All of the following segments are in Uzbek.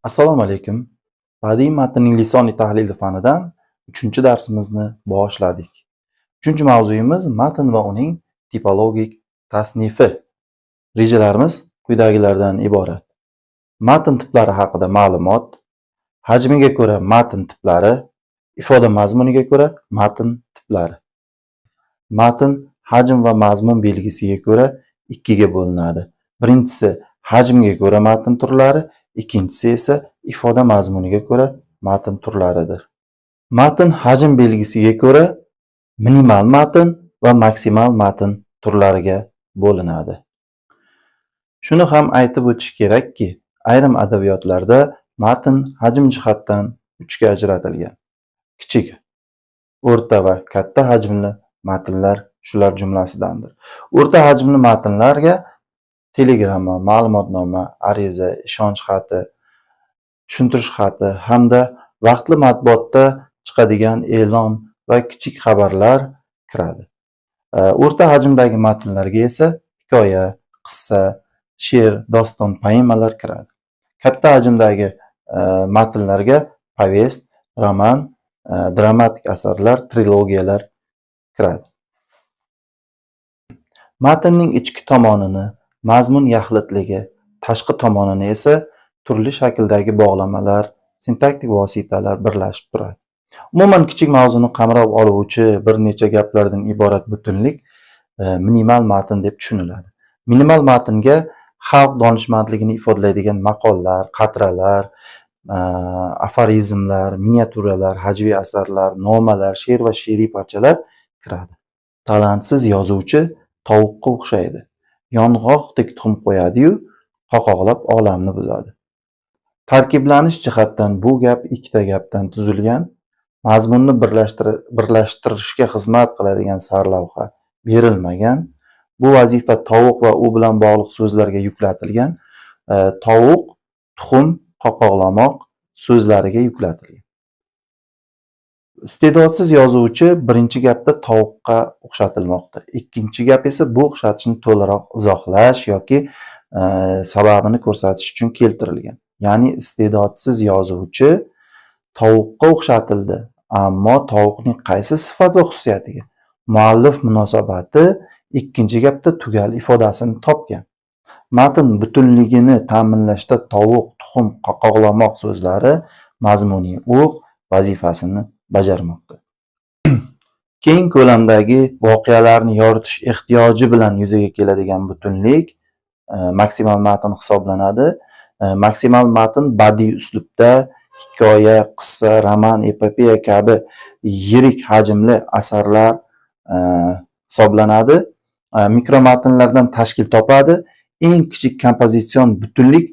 Assalomu alaykum. Badiiy matnning lisoniy tahlili fanidan 3-darsimizni boshladik. 3-mavzuyimiz matn va uning tipologik tasnifi. Rejalarimiz quyidagilardan iborat. Matn tiplari haqida ma'lumot, hajmiga ko'ra matn tiplari, ifoda mazmuniga ko'ra matn tiplari. Matn hajm va mazmun belgisiga ko'ra ikkiga bo'linadi. Birinchisi hajmiga ko'ra matn turlari, ikkinchisi esa ifoda mazmuniga ko'ra matn turlaridir. Matn hajm belgisiga ko'ra minimal matn va maksimal matn turlariga bo'linadi. Shuni ham aytib o'tish kerakki, ayrim adabiyotlarda matn hajm jihatdan 3 ga ajratilgan. Kichik, o'rta va katta hajmli matnlar shular jumlasidandir. O'rta hajmli matnlarga telegramma, ma'lumotnoma, ariza, ishonch xati, tushuntirish xati hamda vaqtli matbuotda chiqadigan e'lon va kichik xabarlar kiradi. O'rta hajmdagi matnlarga esa hikoya, qissa, she'r, doston, poemalar kiradi. Katta hajmdagi matnlarga povest, roman, dramatik asarlar, trilogiyalar kiradi. Matnning ichki tomonini mazmun yaxlitligi, tashqi tomonini esa turli shakldagi bog'lamalar, sintaktik vositalar birlashib turadi. Umuman kichik mavzuni qamrab oluvchi bir necha gaplardan iborat butunlik minimal matn deb tushuniladi. Minimal matnga xalq donishmandligini ifodalaydigan maqollar, qatralar, aforizmlar, miniatyuralar, hajviy asarlar, nomalar, she'r va she'riy parchalar kiradi. Talantsiz yozuvchi tovuqqa o'xshaydi. Yong'oqdek tuxum qo'yadi-yu, qoqoqlab olamni buzadi. Tarkiblanish jihatdan bu gap ikkita gapdan tuzilgan, mazmunni birlashtirishga xizmat qiladigan sarlavha berilmagan. Bu vazifa tovuq va u bilan bog'liq so'zlarga yuklatilgan. Tovuq, tuxum, qoqoqlamoq so'zlariga yuklatilgan. Iste'dodsiz yozuvchi birinchi gapda tovuqqa o'xshatilmoqda. Ikkinchi gap esa bu o'xshatishni to'liqroq izohlash yoki sababini ko'rsatish uchun keltirilgan. Ya'ni iste'dodsiz yozuvchi tovuqqa o'xshatildi, ammo tovuqning qaysi sifat va xususiyatiga? Muallif munosabati ikkinchi gapda tugal ifodasini topgan. Matn butunligini ta'minlashda tovuq, tuxum, qoqoqlamoq so'zlari mazmuniy o'q vazifasini bajarmoqda. Keng ko'lamdagi voqealarni yoritish ehtiyoji bilan yuzaga keladigan butunlik maksimal matn hisoblanadi. Maksimal matn badiiy uslubda hikoya, qissa, roman, epopeya kabi yirik hajmli asarlar hisoblanadi. Mikromatnlardan tashkil topadi. Eng kichik kompozitsion butunlik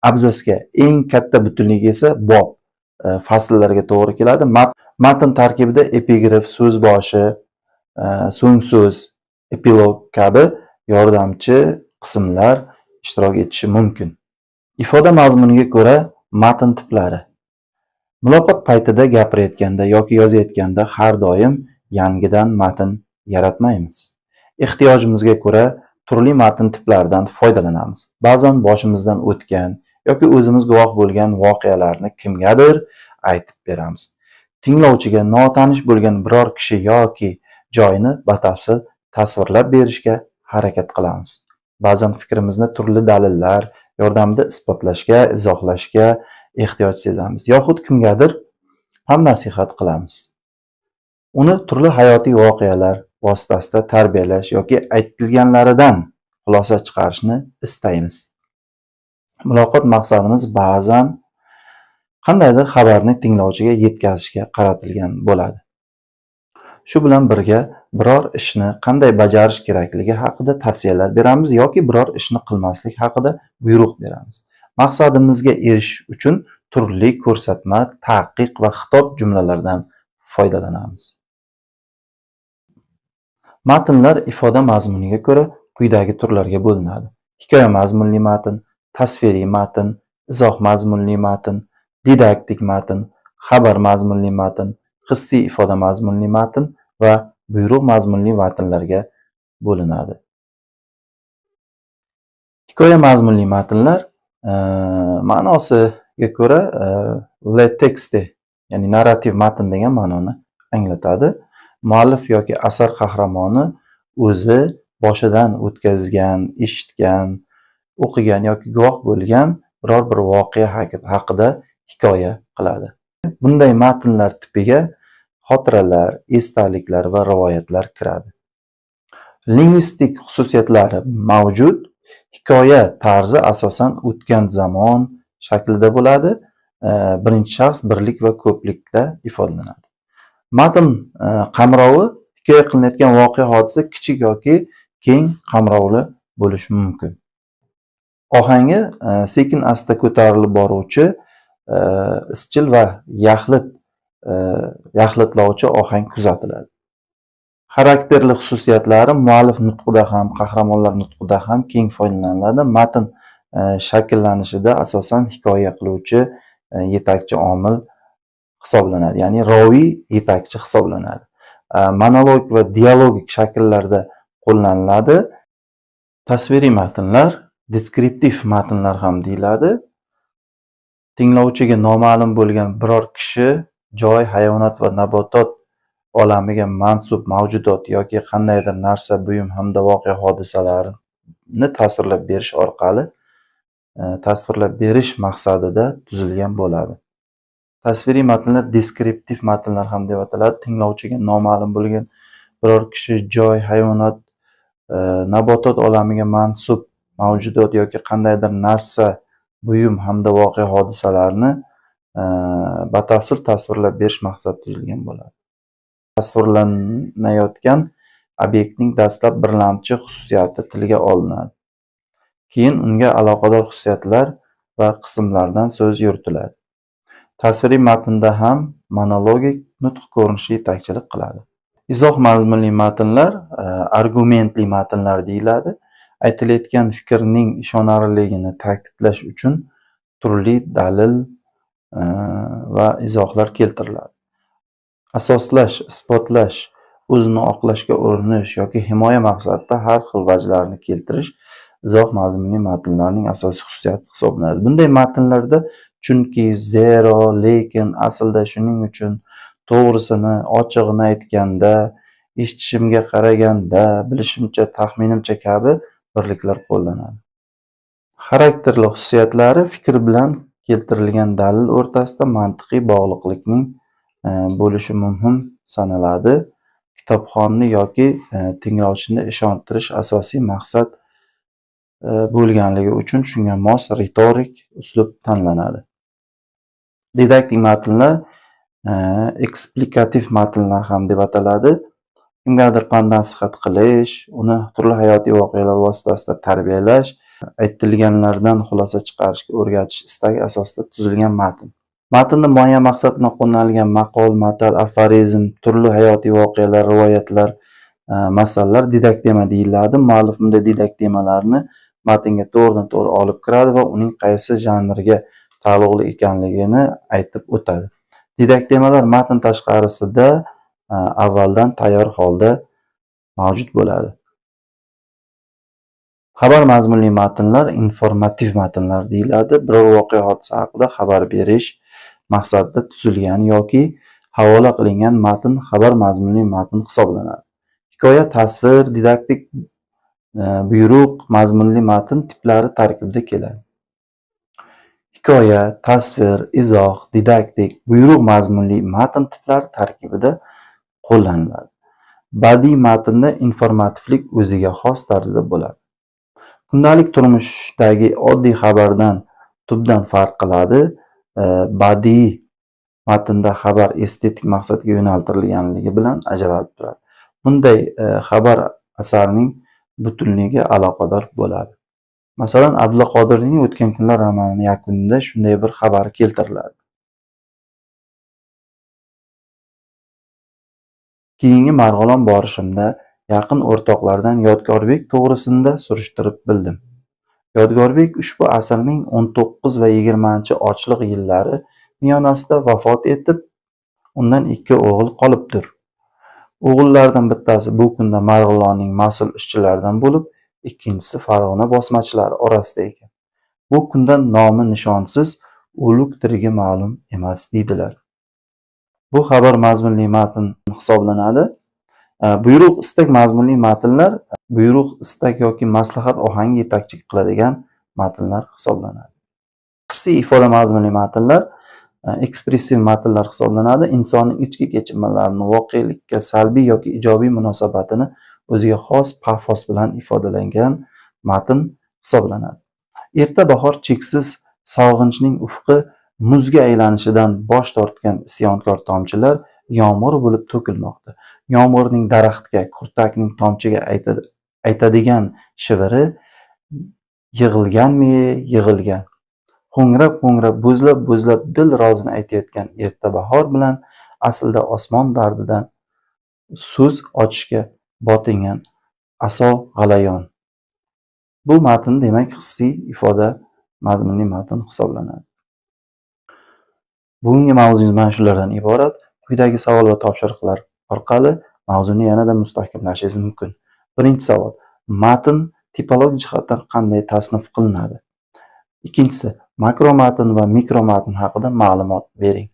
abzasga, eng katta butunlik esa bob, fasllarga to'g'ri keladi. Matn tarkibida epigraf, so'z boshi, so'ng so'z, epilog kabi yordamchi qismlar ishtirok etishi mumkin. Ifoda mazmuniga ko'ra matn tiplari. Muloqot paytida gapirayotganda yoki yozayotganda har doim yangidan matn yaratmaymiz. Ehtiyojimizga ko'ra turli matn tiplaridan foydalanamiz. Ba'zan boshimizdan o'tgan yoki o'zimiz guvoh bo'lgan voqealarni kimgadir aytib beramiz. Tinglovchiga notanish bo'lgan biror kishi yoki joyni batafsil tasvirlab berishga harakat qilamiz. Ba'zan fikrimizni turli dalillar yordamida isbotlashga, izohlashga ehtiyoj sezamiz, yoxud kimgadir ham nasihat qilamiz. Uni turli hayotiy voqealar vositasida tarbiyalash yoki aytilganlaridan xulosa chiqarishni istaymiz. Muloqot maqsadimiz ba'zan qandaydir xabarni tinglovchiga yetkazishga qaratilgan bo'ladi. Shu bilan birga biror ishni qanday bajarish kerakligi haqida tavsiyalar beramiz yoki biror ishni qilmaslik haqida buyruq beramiz. Maqsadimizga erishish uchun turli ko'rsatma, taqiq va xitob jumlalardan foydalanamiz. Matnlar ifoda mazmuniga ko'ra quyidagi turlarga bo'linadi. Hikoya mazmunli matn, tasviriy matn, izoh mazmunli matn, didaktik matn, xabar mazmunli matn, hissiy ifoda mazmunli matn va buyruq mazmunli matnlarga bo'linadi. Hikoya mazmunli matnlar ma'nosi ko'ra le texte, ya'ni narrativ matn degan ma'noni anglatadi. Muallif yoki asar qahramoni o'zi boshidan o'tkazgan, eshitgan, o'qigan yoki guvoh bo'lgan biror bir voqea haqida hikoya qiladi. Bunday matnlar tipiga xotiralar, esdaliklar va rivoyatlar kiradi. Lingvistik xususiyatlari mavjud. Hikoya tarzi asosan o'tgan zamon shaklida bo'ladi. Birinchi shaxs birlik va ko'plikda ifodalanadi. Matn qamrovi hikoya qilinayotgan voqea hodisa kichik yoki keng qamrovli bo'lishi mumkin. Ohangi sekin asta ko'tarilib boruvchi izchil va yaxlitlovchi ohang kuzatiladi. Xarakterli xususiyatlari muallif nutqida ham, qahramonlar nutqida ham keng foydalaniladi. Matn shakllanishida asosan hikoya qiluvchi yetakchi omil hisoblanadi, ya'ni roviy yetakchi hisoblanadi. Monolog va dialogik shakllarda qo'llaniladi. Tasviriy matnlar, deskriptiv matnlar ham deyiladi. Tinglovchiga noma'lum bo'lgan biror kishi, joy, hayvonot va nabotot olamiga mansub mavjudot yoki qandaydir narsa, buyum hamda voqea hodisalarni tasvirlab berish orqali tasvirlab berish maqsadida tuzilgan bo'ladi. Tasviriy matnlar deskriptiv matnlar ham deb ataladi. Tinglovchiga noma'lum bo'lgan biror kishi, joy, hayvonot, nabotot olamiga mansub mavjudot yoki qandaydir narsa, buyum hamda voqea hodisalarni batafsil tasvirlab berish maqsadida tuzilgan bo'ladi. Tasvirlanayotgan obyektning dastlab birlamchi xususiyati tilga olinadi. Keyin unga aloqador xususiyatlar va qismlardan so'z yuritiladi. Tasviriy matnda ham monologik nutq ko'rinishi yetakchilik qiladi. Izoh mazmunli matnlar argumentli matnlar deyiladi. Aytilayotgan fikrning ishonarliligini ta'kidlash uchun turli dalil va izohlar keltiriladi. Asoslash, isbotlash, o'zini oqlashga urinish yoki himoya maqsadida har xil vajlarni keltirish izoh mazmunli matnlarning asosiy xususiyati hisoblanadi. Bunday matnlarda chunki, zero, lekin, aslida, shuning uchun, to'g'risini, ochig'ini aytganda, eshitishimga qaraganda, bilishimcha, taxminimcha kabi birliklar qo'llanadi. Xarakterli xususiyatlari fikr bilan keltirilgan dalil o'rtasida mantiqiy bog'liqlikning bo'lishi muhim sanaladi. Kitobxonni yoki tinglovchini ishontirish asosiy maqsad bo'lganligi uchun shunga mos ritorik uslub tanlanadi. Didaktik matnlar eksplikativ matnlar ham deb ataladi. Kimgadir pand-nasihat qilish, uni turli hayotiy voqealar vositasida tarbiyalash, aytilganlardan xulosa chiqarishga o'rgatish istagi asosida tuzilgan matn. Matnda muayyan maqsad bilan qo'llanilgan maqol, matal, aforizm, turli hayotiy voqealar, rivoyatlar, masalalar didaktema deyiladi. Muallif bunday didaktemalarni matnga to'g'ridan-to'g'ri olib kiradi va uning qaysi janrga taalluqli ekanligini aytib o'tadi. Didaktemalar matn tashqarisida avvaldan tayyor holda mavjud bo'ladi. Xabar mazmunli matnlar informativ matnlar deyiladi. Biror voqea hodisa haqida xabar berish maqsadida tuzilgan yoki havola qilingan matn xabar mazmunli matn hisoblanadi. Hikoya, tasvir, didaktik buyruq mazmunli matn tiplari tarkibida keladi. Hikoya, tasvir, izoh, didaktik, buyruq mazmunli matn tiplari tarkibida qo'llaniladi. Badiiy matnda informativlik o'ziga xos tarzda bo'ladi. Kundalik turmushdagi oddiy xabardan tubdan farq qiladi. Badiiy matnda xabar estetik maqsadga yo'naltirilganligi bilan ajralib turadi. Bunday xabar asarning butunligiga aloqador bo'ladi. Masalan, Abdulla Qodiriyning O'tgan kunlar romani yakunida shunday bir xabar keltiriladi. Keyingi Marg'ilon borishimda yaqin o'rtoqlardan Yodgorbek to'g'risida surishtirib bildim. Yodgorbek ushbu asrning 19 va 20 ochliq yillari miyonasida vafot etib, undan 2 o'g'il qolibdir. O'g'illardan bittasi bu kunda Marg'ilonning mas'ul ishchilaridan bo'lib, ikkinchisi Farg'ona bosmachilari orasida ekan. Bu kundan nomi nishonsiz o'lik tirigi ma'lum emas deydilar. Bu xabar mazmunli matn hisoblanadi. Buyruq istak mazmunli matnlar buyruq istak yoki maslahat ohangi yetakchilik qiladigan matnlar hisoblanadi. Hissiy ifoda mazmunli matnlar ekspressiv matnlar hisoblanadi. Insonning ichki kechinmalarini, voqelikka salbiy yoki ijobiy munosabatini o'ziga xos pafos bilan ifodalangan matn hisoblanadi. Erta bahor cheksiz sog'inchning ufqi muzga aylanishidan bosh tortgan isyonkor tomchilar yomg'ir bo'lib to'kilmoqda. Yomg'irning daraxtga, kurtakning tomchiga aytadigan shiviri yig'ilganmi, yig'ilgan. Ho'ngrab-ho'ngrab, bo'zlab dil rozini aytayotgan erta bahor bilan aslida osmon dardidan so'z ochishga botingan asov g'alayon. Bu matn demak hissiy ifoda mazmunli matn hisoblanadi. Bugungi mavzuyimiz mana shulardan iborat. Quyidagi savol va topshiriqlar orqali mavzuni yanada mustahkamlashingiz mumkin. Birinchi savol: matn tipologik jihatdan qanday tasnif qilinadi? Ikkinchisi: makro matn va mikro matn haqida ma'lumot bering.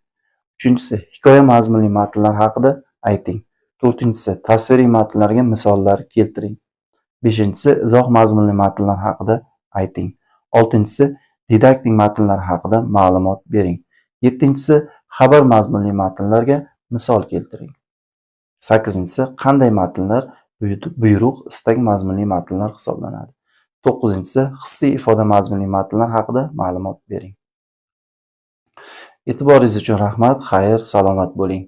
Uchinchisi: hikoya mazmunli matnlar haqida ayting. To'rtinchisi: tasviriy matnlarga misollar keltiring. Beshinchisi: izoh mazmunli matnlar haqida ayting. Oltinchisi: didaktik matnlar haqida ma'lumot bering. Yettinchisi: xabar mazmunli matnlarga misol keltiring. Sakkizinchisi: qanday matnlar buyruq istak mazmunli matnlar hisoblanadi. To'qqizinchisi: hissiy ifoda mazmunli matnlar haqida ma'lumot bering. E'tiboringiz uchun rahmat. Xayr, salomat bo'ling.